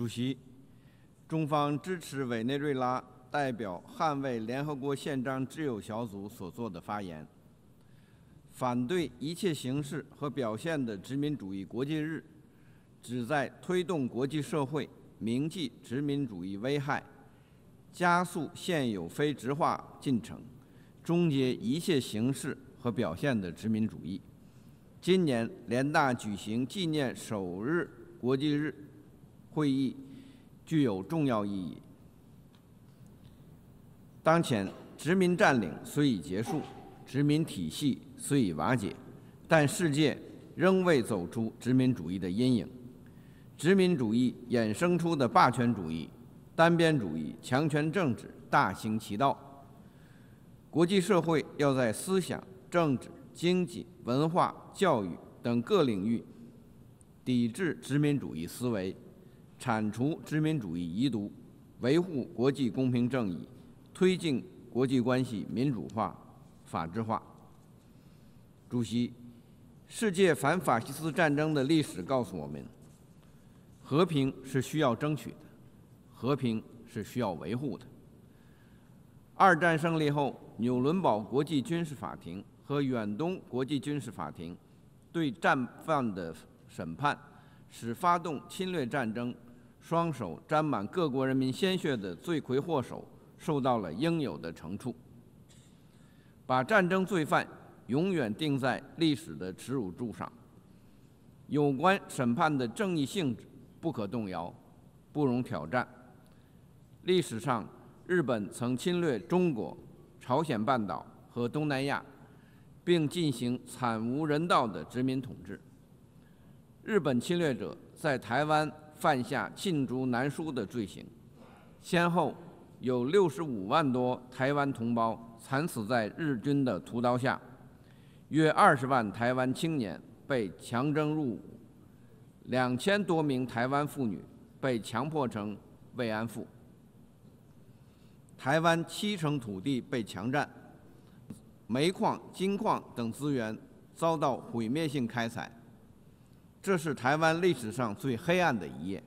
主席，中方支持委内瑞拉代表捍衛聯合國憲章之友小組所作的發言，反對一切形式和表現的殖民主義國際日，旨在推動國際社會銘記殖民主義危害，加速現有非殖化進程，終結一切形式和表現的殖民主義。今年聯大舉行紀念首日國際日會議具有重要意義。當前，殖民佔領雖已結束，殖民體系雖已瓦解，但世界仍未走出殖民主義的陰影。殖民主義衍生出的霸權主義、單邊主義、強權政治大行其道。國際社會要在思想、政治、經濟、文化、教育等各領域抵制殖民主義思維，鏟除殖民主義遺毒，維護國際公平正義，推進國際關係民主化、法治化。主席，世界反法西斯戰爭的歷史告訴我們，和平是需要爭取的，和平是需要維護的。二戰勝利後，紐倫堡國際軍事法庭和遠東國際軍事法庭對戰犯的審判，使發動侵略戰爭、雙手沾滿各國人民鮮血的罪魁禍首受到了應有的懲處，把戰爭罪犯永遠釘在歷史的恥辱柱上。有關審判的正義性質不可動搖，不容挑戰。歷史上，日本曾侵略中國、朝鮮半島和東南亞，並進行慘無人道的殖民統治。日本侵略者在台灣犯下罄竹難書的罪行，先後有65萬多台灣同胞慘死在日軍的屠刀下，約20萬台灣青年被強徵入伍，2000多名台灣婦女被強迫成慰安婦。台灣70%土地被強佔，煤礦、金礦等資源遭到毀滅性開採，這是台灣歷史上最黑暗的一頁。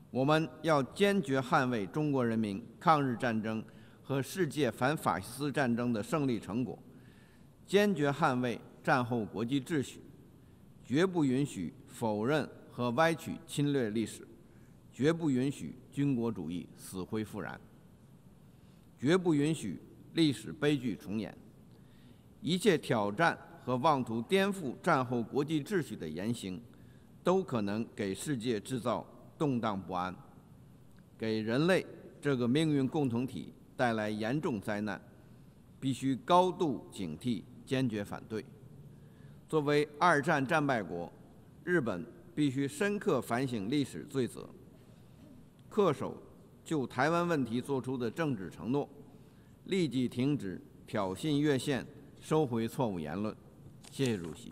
我們要堅決捍衛中國人民抗日戰爭和世界反法西斯戰爭的勝利成果，堅決捍衛戰後國際秩序，絕不允許否認和歪曲侵略歷史，絕不允許軍國主義死灰復燃，絕不允許歷史悲劇重演。一切挑戰和妄圖顛覆戰後國際秩序的言行，都可能給世界制造動盪不安，給人類這個命運共同體帶來嚴重災難，必須高度警惕，堅決反對。作為二戰戰敗國，日本必須深刻反省歷史罪責，恪守就台灣問題作出的政治承諾，立即停止挑釁越線，收回錯誤言論。謝謝主席。